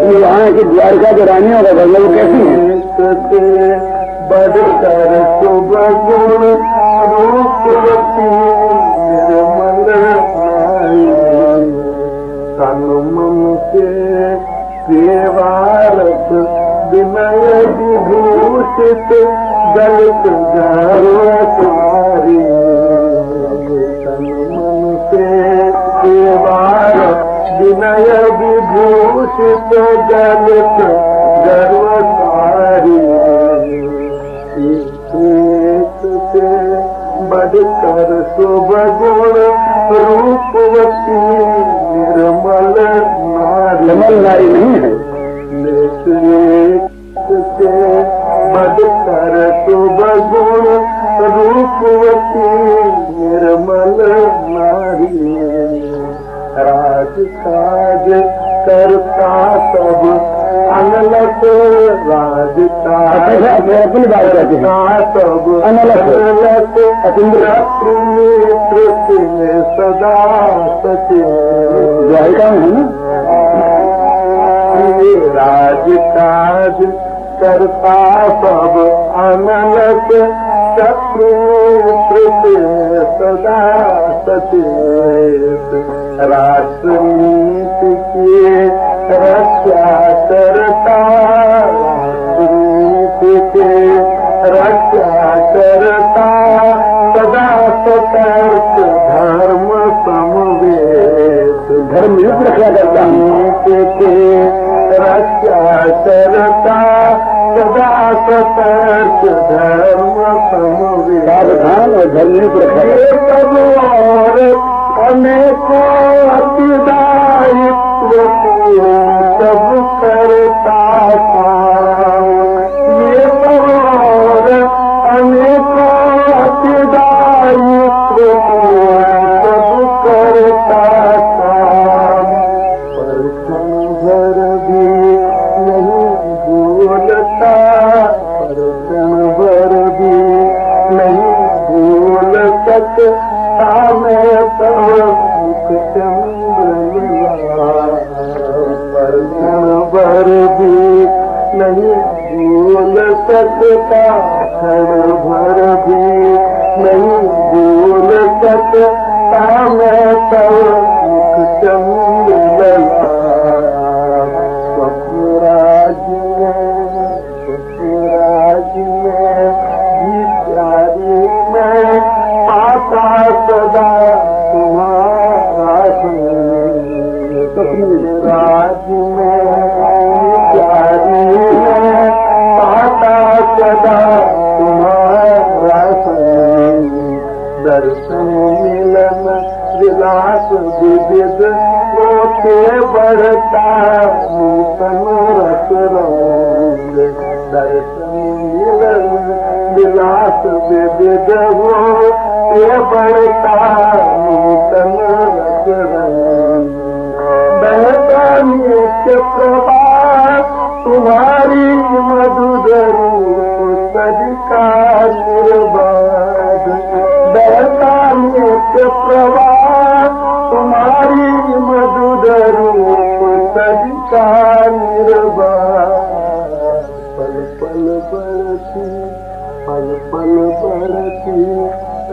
यहाँ की द्वारका जो रानियों का बदला वो कैसी है? बढ़कर सुबह गुण रूपवती निर्मल तन मन के सेवारत विनय विभूषित दलित तुम्हारी तन मन के सेवारत विनय विभूषित दलित गर्वकारी से बढ़कर शुभ गुण रूपवती निर्मल नारी नहीं है। से बढ़कर शुभ गुण रूपवती निर्मल नारी राज काज करता सब अनलक राज काज अपनी बात करते हैं सब अनलक पृथ्वी में सदा सचिव द्वारिका है ना। राज काज करता सब अनलक शत्रु पृथ्वी में सदा सचेत राष्ट्र नीति की रक्षा करता राष्ट्र नीति की रक्षा करता सदा सतर्क धर्म समवेत धर्म युक्त रक्षा करता नीति की रक्षा करता सदा सतर्क धर्म समवेत सावधान और धर्म युक्त रक्षा और अनेकों अतिदायित्व सब करता काम ये सब और अनेकों अतिदायित्व सब करता काम पर क्षण भर भी नहीं भूलता पर क्षण भर भी नहीं भूल सकता मैं तब मुख चंद्र पर क्षण भर भी नहीं भूल सकता क्षण भर भी नहीं भूल सकता मैं तब मुख चंद्र स्वप्नराज में विचारी में पाता सदा तुम्हारा राज में विचारी में पाता सदा तुम्हारा दर्शन मिलन विलास विविध होते बढ़ता नूतन रस रंग दर्शन मिलन विलास विविध होते बढ़ता नूतन रस रंग बहता नित्य प्रभात तुम्हारी मधुर रूप सदिका निर्बाध बहता नित्य प्रभात तुम्हारी मधुर रूप सदिका निर्बाध पल पल बढ़ती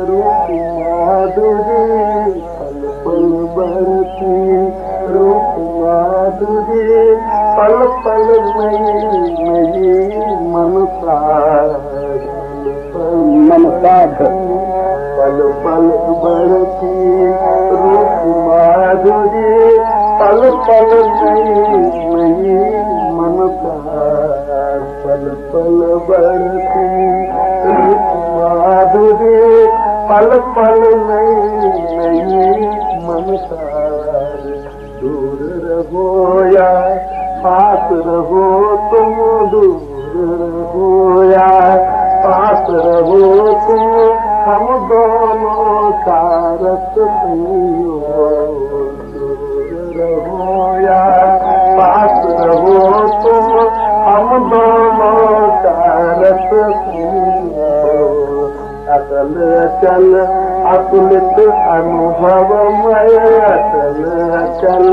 रूप माधुरी पल पल बढ़ती रूप माधुरी पल पल मई मनसा पल पल बढ़ती रूप माधुरी पल पल मई मनसा पल पल बढ़ती रूप माधुरी पल पल नई मनसा दूर रहो या पास रहो तुम दूर रहो यार, पास रहो तुम हम दोनों का रस पियो, दूर रहो यार, पास रहो तुम हम दोनों का रस पियो। अचल अचल अतुलित अनुभवमय, अचल अचल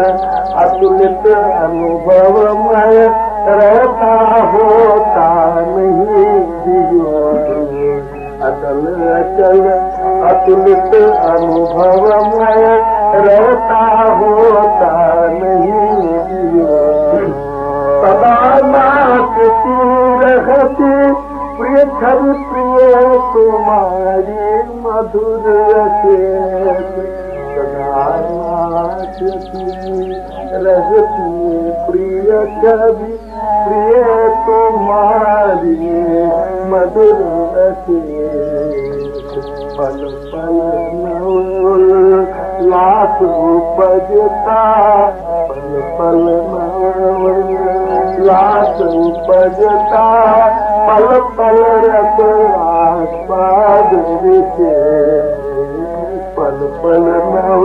अतुलित अनुभवमय, रहता होता नहीं जियो। अचल अचल अतुलित अनुभवमय, रहता होता नहीं जियो। सदा नाचती रहती प्रिय छवि प्रिय तुम्हारी मधुर रचेत, सदा नाचती रहती प्रिय छवि प्रिय तुम्हारी मधुर रचेत। पल पल नवोल्लास उपजता, पल पल नवोल्लास उपजता, पल पल रस आस्वाद विशेष। पल पल नव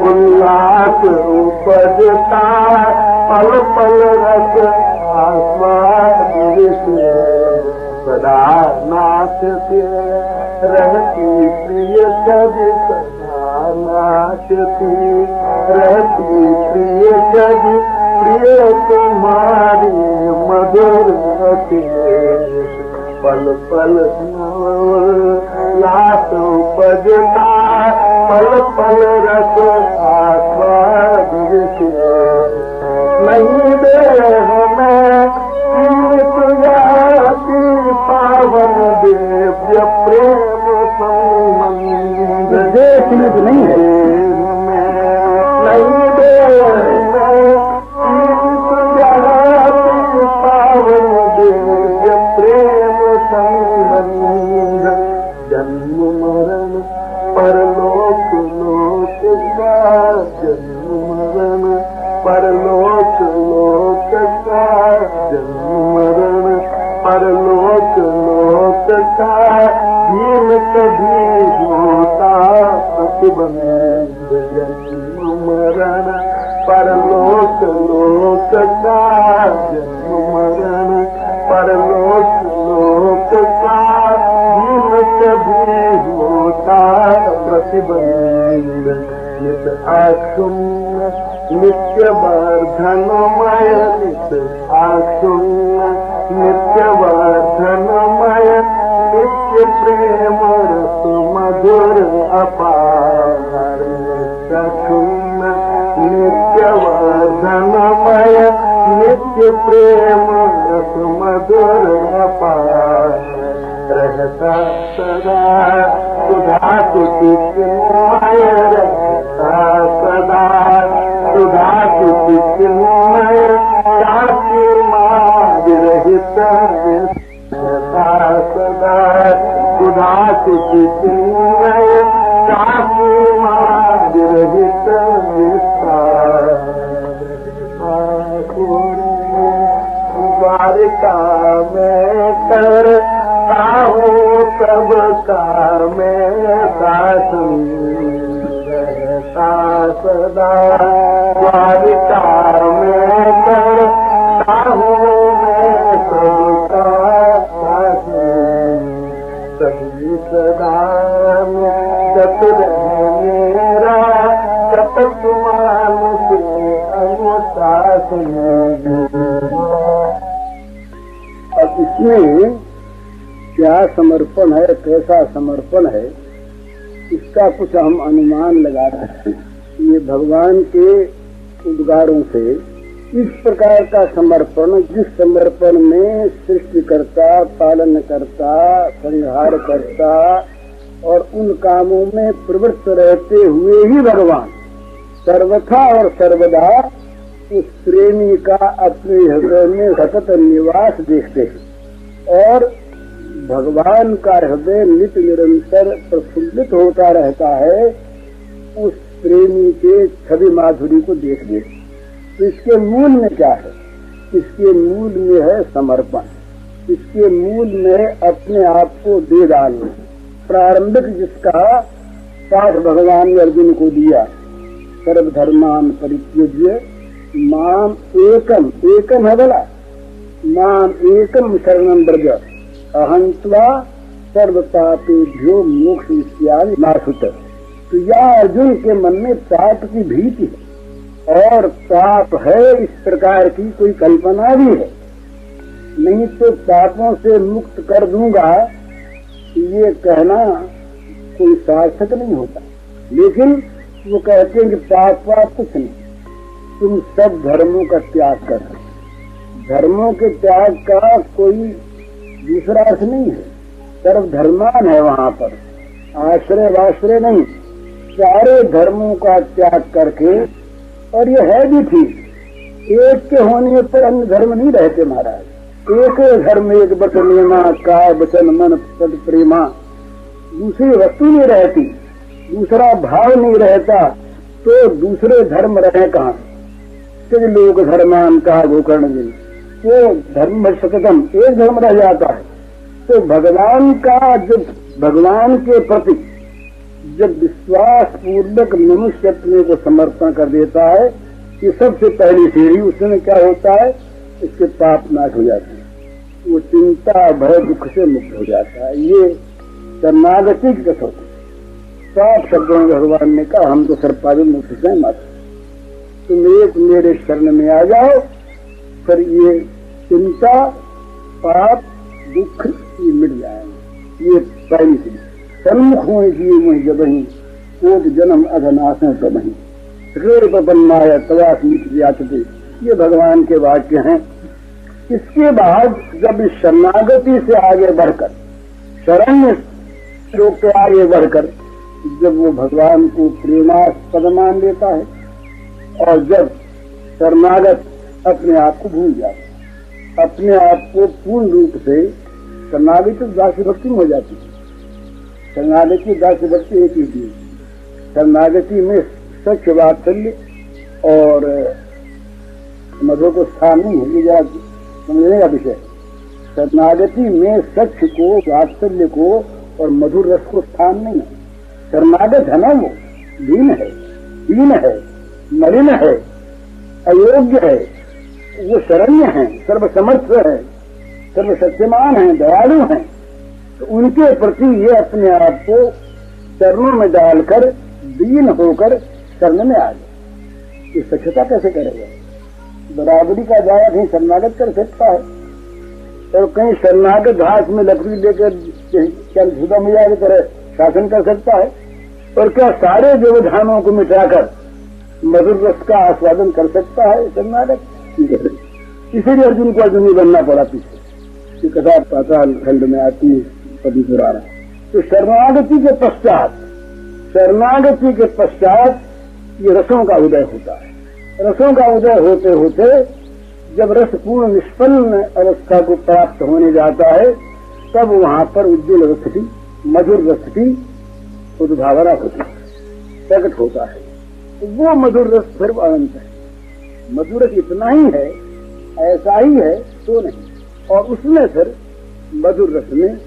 उल्लास उपजता, पल पल रस आस्वाद विशेष। सदा नाचते रहती प्रिय छवि, सदा नाचती रहती प्रिय छवि प्रिय तुम्हारी मधुर रचेत। पल पल नवोल्लास उपजता, पल पल रस आस्वाद विशेष। नहीं देह में सीमित जाति पावन दिव्य प्रेम संबंध, सीमित नहीं है, नहीं देह में सीमित जाति पावन दिव्य प्रेम संबंध। जन्म मरण परलोक लोक का, जन्म मरण परलोक लोक का, जन्म मरण परलोक लोक का, भीम कभी होता प्रतिबंध। जन्म मरण परलोक लोक का, जन्म मरण परलोक लोक का, भीम कभी होता प्रतिबंध। नित आशुन्न नित्य वर्धनमय, नित आशुन्न नित्य वर्धनमय, नित्य प्रेम रस मधुर अपार। आशुन्न नित्य वर्धनमय, नित्य प्रेम रस मधुर अपार। रहता सदा सुधा सुखी चिन्मय, रहता सदा सुधा सुखी चिन्मय, शांति मार्ग रहित। रहता सदा सुधा सुखी चिन्मय, शांति मार्ग रहित विस्तार। द्वारिका में करता हूँ सब काम शासन, रहता सदा द्वारिका में करता हूँ मैं सबका शासन। सही सदा जत रहे मेरा सतत मान से अनुशासन। अब इसमें क्या समर्पण है, कैसा समर्पण है, इसका कुछ हम अनुमान लगा सकते हैं। ये भगवान के उद्गारों से इस प्रकार का समर्पण, जिस समर्पण में सृष्टिकर्ता, पालनकर्ता, संहारकर्ता और उन कामों में प्रवृत्त रहते हुए ही भगवान सर्वथा और सर्वदा उस प्रेमी का अपने हृदय में सतत निवास देखते हैं, और भगवान का हृदय नित्य निरंतर प्रफुल्लित होता रहता है उस प्रेमी के छवि माधुरी को देखने। तो इसके मूल में क्या है? इसके मूल में है समर्पण, इसके मूल में अपने आप को दे डालना। प्रारंभिक जिसका पाठ भगवान ने अर्जुन को दिया, सर्वधर्मान परित्यज्य माम एकम, एकम है बोला, माम एकम शरणं व्रज अहं त्वा सर्व पापेभ्यो मोक्ष इत्यादि नाशुत। तो यह अर्जुन के मन में पाप की भीति है और पाप है इस प्रकार की कोई कल्पना भी है। नहीं तो पापों से मुक्त कर दूंगा ये कहना कोई सार्थक नहीं होता। लेकिन वो कहते हैं कि पाप कुछ नहीं, तुम सब धर्मों का त्याग कर। धर्मों के त्याग का कोई दूसरा अर्थ नहीं है, सर्वधर्मान है वहाँ पर, आश्रय वाश्रय नहीं, सारे धर्मों का त्याग करके। और ये है भी ठीक, एक के होने पर अन्य धर्म नहीं रहते महाराज। एक धर्म एक वचन नियमा काय वचन मन पद प्रेमा, दूसरी वस्तु नहीं रहती, दूसरा भाव नहीं रहता, तो दूसरे धर्म रहे कहाँ। लोग धर्मान का गोकर्ण जी, तो धर्म सकतम एक धर्म रह जाता है। तो भगवान का जब भगवान के प्रति जब विश्वास पूर्वक मनुष्य अपने को समर्पण कर देता है, ये सबसे पहली सीढ़ी, उसमें क्या होता है, इसके पाप नाश हो जाते हैं, वो चिंता भय दुख से मुक्त हो जाता है। ये शरणागति की कसौटी। साफ शब्दों में भगवान ने कहा, हम तो सर्पादुल मुक्त हैं मात्र, तुम एक मेरे शरण में आ जाओ, फिर ये चिंता पाप दुख ये मिट जाएंगे। ये पहली सीढ़ी। सन्मुख हो जिए मुझ जबही कोट जन्म अधनाशं तबही हृदय प्रपन्नाय तवास्मित। ये भगवान के वाक्य हैं। इसके बाद जब इस शरणागति से आगे बढ़कर, शरण्य श्लोक के आगे बढ़कर जब वो भगवान को प्रेमास्पद मान लेता है और जब शरणागत अपने आप को भूल जाता है, अपने आप को पूर्ण रूप से शरणागति दासी भक्ति में हो जाती है। शरणागति दासी भक्ति एक ही चीज, शरणागति में सच वात्सल्य और मधुर को स्थान नहीं है, ये जरा समझने का विषय। शरणागति में सच को वात्सल्य को और मधुर रस को स्थान नहीं है। शरणागत है ना, वो दीन है, मलिन है, अयोग्य है, वो शरण्य है, सर्वसमर्थ है, सर्वशक्तिमान है, दयालु है। तो उनके प्रति ये अपने आप को चरणों में डालकर दीन होकर शरण में आ जाए। ये सख्यता कैसे करेगा? बराबरी का दावा कहीं शरणागत कर सकता है और कहीं शरणागत घास में लकड़ी लेकर क्या जुदा मिला की तरह शासन कर सकता है? और क्या सारे व्यवधानों को मिटाकर मधुर रस का आस्वादन कर सकता है शरणागत? इसीलिए अर्जुन को अर्जुन बनना पड़ा। पीछे कथा पाताल खंड में आती है पदी पुराण। तो शरणागति के पश्चात ये रसों का उदय होता है। रसों का उदय होते होते जब रस पूर्ण निष्पन्न अवस्था को प्राप्त होने जाता है, तब वहां पर उज्ज्वल रस की, मधुर रस की उद्भावना होती है, प्रकट होता है। वो मधुर रस फिर अनंत है। मधुर रस इतना ही है, ऐसा ही है तो नहीं। और उसमें फिर मधुर रस में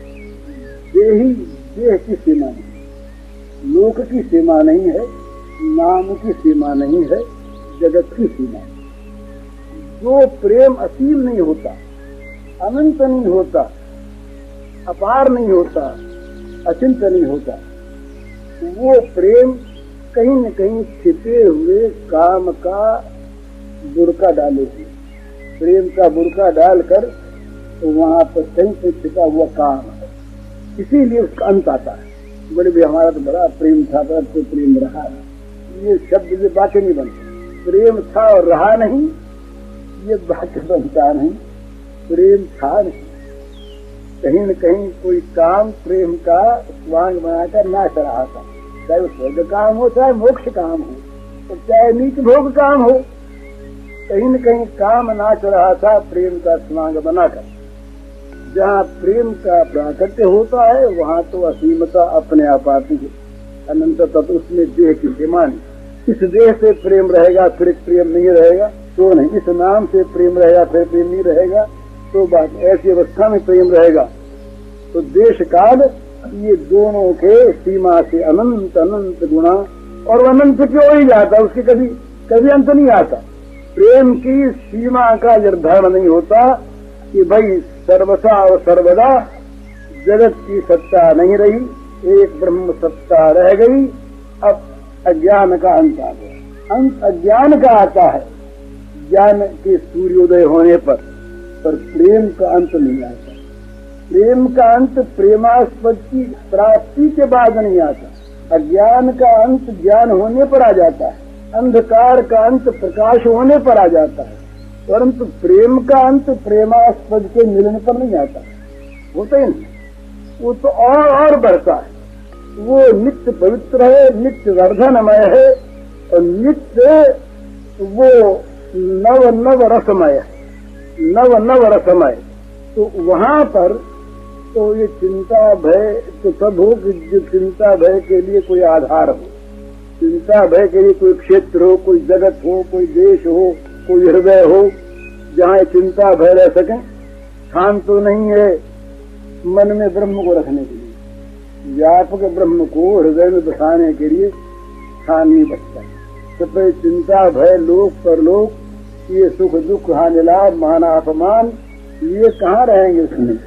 देह की सीमा नहीं, लोक की सीमा नहीं है, नाम की सीमा नहीं है, जगत की सीमा है। जो प्रेम असीम नहीं होता, अनंत नहीं होता, अपार नहीं होता, अचिंत नहीं होता, वो प्रेम कहीं न कहीं छिपे हुए काम का बुरका डालेगी। प्रेम का बुरका डालकर तो वहां पर कहीं से छिपा हुआ काम है, इसीलिए उसका अंत आता है। बड़े भी हमारा तो बड़ा प्रेम था, तो प्रेम रहा, ये शब्द ये बातें नहीं बनती। प्रेम था और रहा नहीं, ये बात बनता नहीं। प्रेम था नहीं, कहीं न कहीं कोई काम प्रेम का स्वांग बनाकर नाच रहा था, चाहे वो स्वर्ग काम हो, चाहे मोक्ष काम हो, तो चाहे नीच भोग काम हो, कहीं न कहीं काम नाच रहा था प्रेम का स्वांग बनाकर। जहाँ प्रेम का प्राकट्य होता है वहाँ तो असीमता अपने आप आती है, अनंतता। तो उसमें देह की सीमा नहीं। इस देह से प्रेम रहेगा, फिर प्रेम नहीं रहेगा, तो नहीं, इस नाम से प्रेम रहेगा, फिर प्रेम नहीं रहेगा तो बात, ऐसी अवस्था में प्रेम रहेगा। तो देश काल ये दोनों के सीमा से अनंत अनंत गुणा, और अनंत क्यों ही जाता, उसके कभी कभी अंत नहीं आता। प्रेम की सीमा का निर्धारण नहीं होता कि भाई सर्वथा और सर्वदा जगत की सत्ता नहीं रही, एक ब्रह्म सत्ता रह गई, अब अज्ञान का अंत आ गया। अंत अज्ञान का आता है ज्ञान के सूर्योदय होने पर प्रेम का अंत नहीं आता। प्रेम का अंत प्रेमास्पद की प्राप्ति के बाद नहीं आता। अज्ञान का अंत ज्ञान होने पर आ जाता है, अंधकार का अंत प्रकाश होने पर आ जाता है, परंतु प्रेम का अंत प्रेमास्पद के मिलने पर नहीं आता। होता ही नहीं, वो तो और बढ़ता है। वो नित्य पवित्र है, नित्य वर्धनमय है, और नित्य वो नव नव रसमय है, नव नव रसमय। तो वहां पर तो ये चिंता भय तो तब हो कि जो चिंता भय के लिए कोई आधार हो, चिंता भय के लिए कोई क्षेत्र हो, कोई जगत हो, कोई देश हो, कोई हृदय हो, जहाँ चिंता भय रह सके। स्थान तो नहीं है मन में ब्रह्म को रखने के लिए, व्यापक ब्रह्म को हृदय में बसाने के लिए स्थान नहीं बचता। तो फिर चिंता भय लोक परलोक, ये सुख दुख हानि लाभ मान अपमान, ये कहाँ रहेंगे उसमें?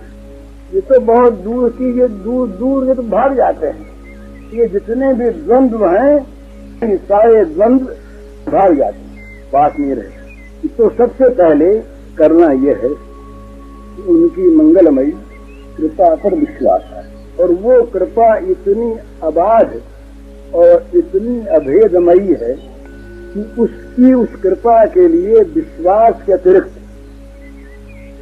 ये तो बहुत दूर की, ये दूर दूर ये तो भाग जाते हैं। ये जितने भी द्वंद्व हैं, सारे द्वंद्व भाग जाते हैं, पास नहीं रहे। तो सबसे पहले करना यह है कि उनकी मंगलमयी कृपा पर विश्वास है, और वो कृपा इतनी अबाध और इतनी अभेदमयी है कि उसकी उस कृपा के लिए विश्वास के अतिरिक्त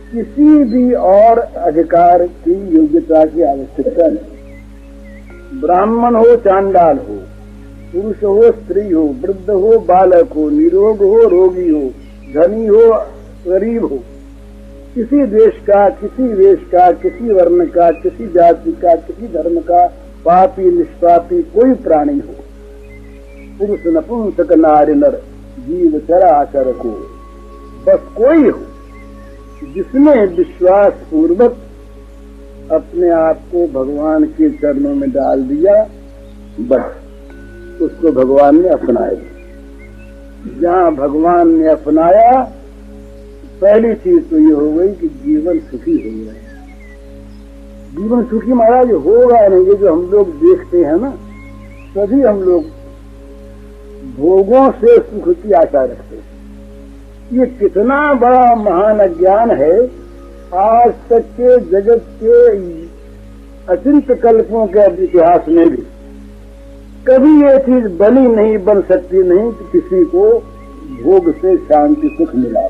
किसी भी और अधिकार की योग्यता की आवश्यकता नहीं। ब्राह्मण हो चांडाल हो, पुरुष हो स्त्री हो, वृद्ध हो बालक हो, निरोग हो रोगी हो, धनी हो गरीब हो, किसी देश का, किसी वेश का, किसी वर्ण का, किसी जाति का, किसी धर्म का, पापी निष्पापी कोई प्राणी हो, पुरुष नपुंसक नारी नर जीव चराचर को, बस कोई हो जिसने विश्वास पूर्वक अपने आप को भगवान के चरणों में डाल दिया, बस उसको भगवान ने अपनाया। जहाँ भगवान ने अपनाया, पहली चीज तो ये हो गई कि जीवन सुखी हो गया। जीवन सुखी महाराज होगा नहीं, ये जो हम लोग देखते हैं ना, तभी हम लोग भोगों से सुख की आशा रखते हैं। ये कितना बड़ा महान अज्ञान है। आज तक के जगत के अचिंत कल्पों के इतिहास में भी कभी ये चीज बनी नहीं, बन सकती नहीं कि किसी को भोग से शांति सुख मिला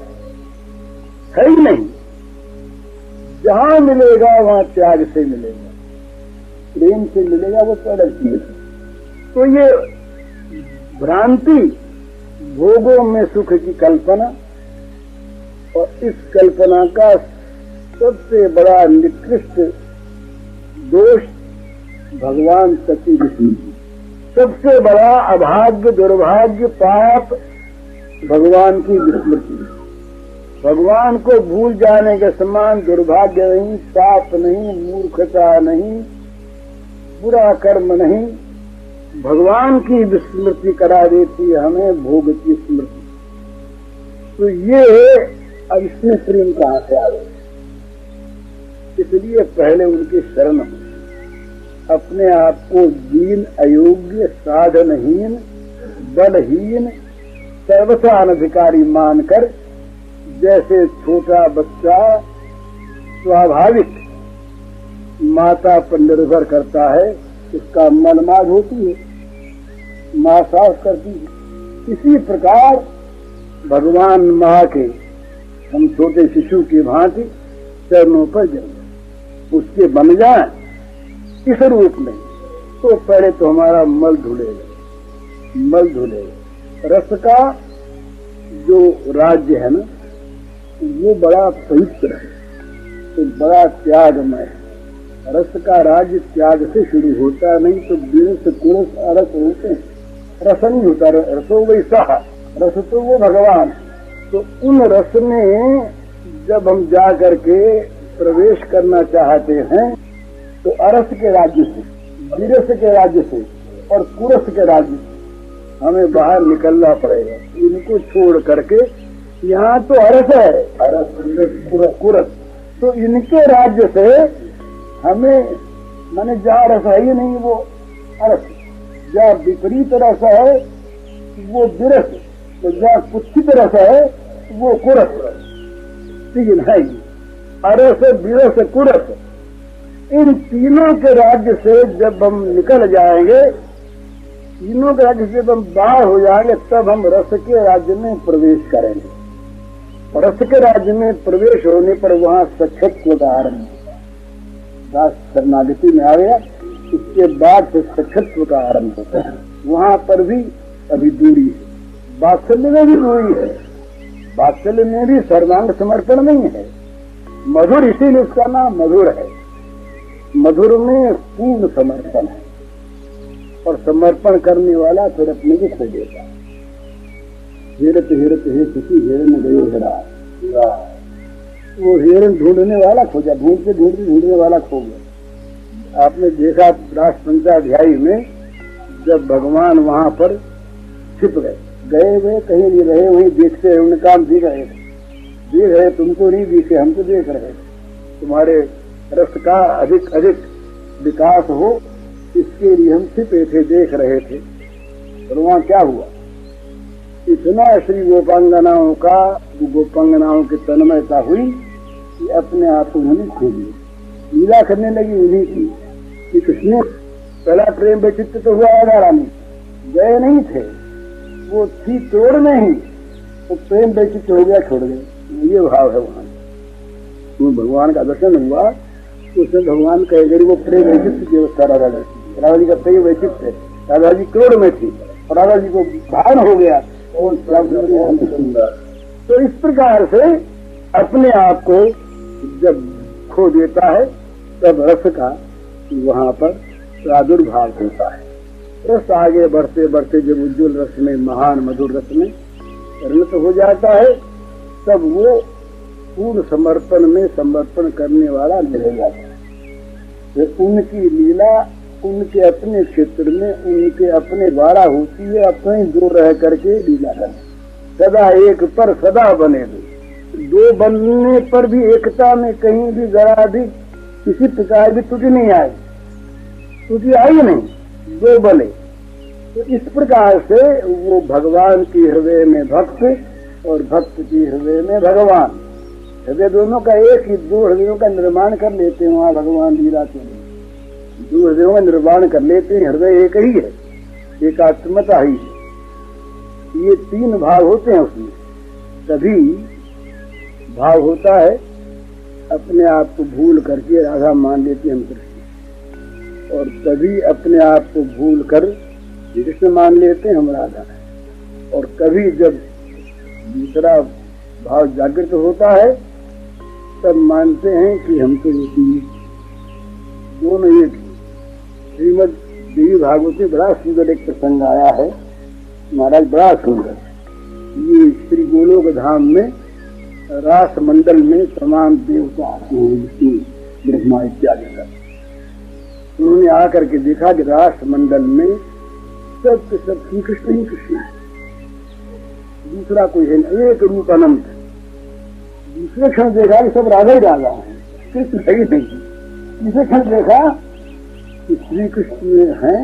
है ही नहीं। जहां मिलेगा वहां त्याग से मिलेगा, प्रेम से मिलेगा, वो तो अलग चीज है। तो ये भ्रांति, भोगों में सुख की कल्पना, और इस कल्पना का सबसे बड़ा निकृष्ट दोष भगवान तक की विस्मृति। सबसे बड़ा अभाग्य दुर्भाग्य पाप भगवान की विस्मृति। भगवान को भूल जाने के समान दुर्भाग्य नहीं, पाप नहीं, मूर्खता नहीं, बुरा कर्म नहीं। भगवान की विस्मृति करा देती है हमें भोग की स्मृति। तो ये अब इसमें प्रेम कहाँ से आ गया? इसलिए पहले उनकी शरण हो, अपने आप को दीन अयोग्य साधनहीन बलहीन सर्वथा अनधिकारी मानकर, जैसे छोटा बच्चा स्वाभाविक माता पर निर्भर करता है, उसका मनमाद होती है, माँ साफ करती है। इसी प्रकार भगवान माँ के हम छोटे शिशु की भांति चरणों पर जन्म उसके बन जाए इस रूप में, तो पहले तो हमारा मल धुलेगा, मल धुलेगा। रस का जो राज्य है ना, वो बड़ा पवित्र है, तो बड़ा त्यागमय है। रस का राज्य त्याग से शुरू होता, नहीं तो बीस कुरस अरस होते हैं, रस नहीं होता। रसो वैसा, रस तो वो भगवान, तो उन रस में जब हम जा करके प्रवेश करना चाहते हैं तो अरस के राज्य से, विरस के राज्य से और कुरस के राज्य से हमें बाहर निकलना पड़ेगा। इनको छोड़ करके यहाँ तो अरस है, अरस कुरस, तो इनके राज्य से हमें, माने जहाँ रस है ही नहीं वो अरस, जहाँ विपरीत रस है वो विरस, तो जहाँ कुत्सित रस है वो कुरस। तीन है अरस, विरस, कुरस। इन तीनों के राज्य से जब हम निकल जाएंगे, तीनों के राज्य से जब हम बाहर हो जाएंगे, तब हम रस के राज्य में प्रवेश करेंगे। रस के राज्य में प्रवेश होने पर वहाँ सक्षत्व का आरंभ, दास शरणागति में आ गया, उसके बाद से सक्षत्व का आरंभ होता है। वहाँ पर भी अभी दूरी है, वात्सल्य में भी दूरी है, वात्सल्य में भी सर्वांग समर्पण नहीं है। मधुर इसीलिए उसका नाम मधुर है। मधुर में पूर्ण समर्पण है, और समर्पण करने वाला फिर अपने को खो देता है। हेरत हेरत हे सुखी हेरन गयो हेरा, वो हेरन ढूंढने वाला खोजा, ढूंढने वाला खो गया। आपने देखा रास पंचाध्यायी में जब भगवान वहां पर छिप गए वे कहीं नहीं रहे, वहीं देखते रहे, उन्हें काम दिख रहे, तुमको नहीं दिखे, हमको देख रहे, तुम्हारे रस का अधिक अधिक विकास हो, इसके लिए हम छिपे थे, देख रहे थे। और वहां क्या हुआ, इतना श्री गोपांगनाओं का, गोपांगनाओं की तन्मयता हुई कि अपने आप को उन्होंने खो लिया, लीला करने लगी उन्हीं की। कि कृष्ण पहला प्रेम बेचित्त तो हुआ राधा रानी, गए नहीं थे, वो थी तोड़ नहीं, तो प्रेम बेचित्त हो गया, छोड़ गए। ये भाव है वहां। तो भगवान का दर्शन हुआ, उसमें भगवान कहेगा वो प्रेम वैचित्र की अवस्था राधा जी का प्रेम वैचित्र है। राधा जी क्रोध में थी और राधा जी को भान हो गया, और तो इस प्रकार से अपने आप को जब खो देता है, तब रस का वहां पर प्रादुर्भाव होता है। रस आगे बढ़ते बढ़ते जब उज्ज्वल रस में, महान मधुर रस में परिणत हो जाता है, तब वो पूर्ण समर्पण में समर्पण करने वाला मिल जाता है। फिर उनकी लीला उनके अपने क्षेत्र में, उनके अपने द्वारा होती है, अपने दो रह करके लीला करते, सदा एक पर सदा बने दो बनने पर भी एकता में कहीं भी जरा भी किसी प्रकार भी त्रुटि नहीं आई, त्रुटि आई नहीं, दो बने। तो इस प्रकार से वो भगवान की हृदय में भक्त और भक्त की हृदय में भगवान, हृदय दोनों का एक ही, दो हृदयों का निर्माण कर लेते हैं। वहाँ भगवान लीला के लिए दो हृदयों का निर्माण कर लेते हैं, हृदय एक ही है, एक आत्मता ही है। ये तीन भाव होते हैं उसमें। तभी भाव होता है अपने आप को भूल करके राधा मान लेते हैं हम कृष्ण, और तभी अपने आप को भूल कर कृष्ण मान लेते हैं हम राधा। और कभी जब दूसरा भाव जागृत होता है, तब मानते हैं कि हम तो दोनों एक। श्रीमद देवी भागवत में बड़ा सुंदर एक प्रसंग आया है महाराज, बड़ा सुंदर। ये श्री गोलोक धाम में रास मंडल में तमाम देवता आते हैं, ब्रह्मा इत्यादि का। उन्होंने आकर के देखा कि रास मंडल में सब के सब श्री कृष्ण ही कृष्ण, दूसरा कोई है नहीं, एक रूप अनंत। दूसरे क्षण देखा कि सब राधा ही राधा है, कृष्ण है ही नहीं। तीसरे क्षण देखा कि श्री कृष्ण है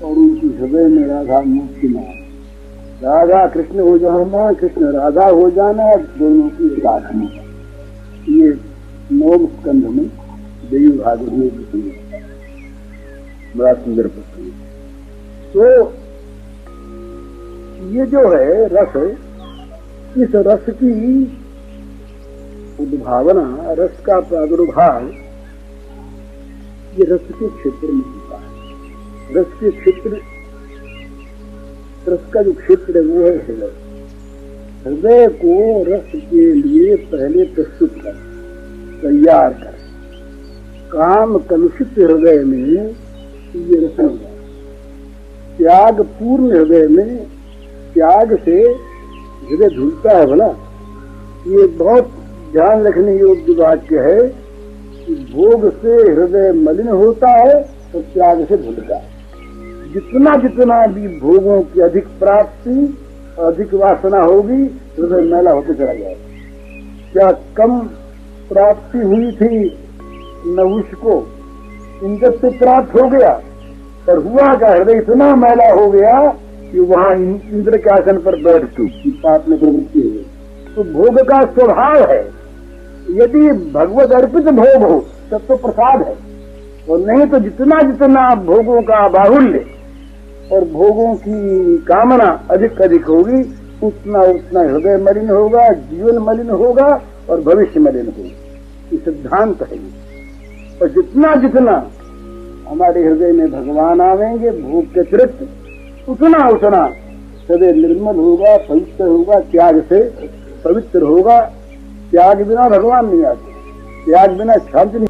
और उनकी हृदय में राधा मूर्तिमान। राधा कृष्ण हो जाना, कृष्ण राधा हो जाना, दोनों की एक में। ये 9 स्कंध में देवी भागवत में प्रसंग, बड़ा सुंदर प्रसंग। तो ये जो है रस, इस रस की उद्भावना, रस का प्रादुर्भाव ये रस के क्षेत्र में होता है। रस के क्षेत्र, रस का जो क्षेत्र है वो है हृदय। हृदय को रस के लिए पहले प्रस्तुत कर, तैयार कर। काम कलुषित हृदय में ये रस नहीं है। त्याग पूर्ण हृदय में, त्याग से हृदय धुलता है भला, ये बहुत ध्यान रखने योग्य वाक्य है कि भोग से हृदय मलिन होता है तो त्याग से धुलता है। जितना जितना भी भोगों की अधिक प्राप्ति, अधिक वासना होगी, हृदय मैला होते चला जाएगा। क्या कम प्राप्ति हुई थी नहुष को, इंद्र से प्राप्त हो गया, पर हुआ क्या, हृदय इतना मैला हो गया कि वहां इंद्र के आसन पर बैठ चुकी, पाप में प्रवृत्ति हो गई। तो भोग का स्वभाव है, यदि भगवत अर्पित भोग हो तब तो प्रसाद है, और नहीं तो जितना जितना भोगों का बाहुल्य और भोगों की कामना अधिक अधिक होगी, उतना उतना हृदय मलिन होगा, जीवन मलिन होगा और भविष्य मलिन होगा। ये सिद्धांत है। और जितना जितना हमारे हृदय में भगवान आवेंगे भोग के अतिरिक्त, उतना उतना हृदय निर्मल होगा, पवित्र होगा, त्याग से पवित्र होगा। त्याग बिना भगवान नहीं आते, त्याग बिना शांति नहीं।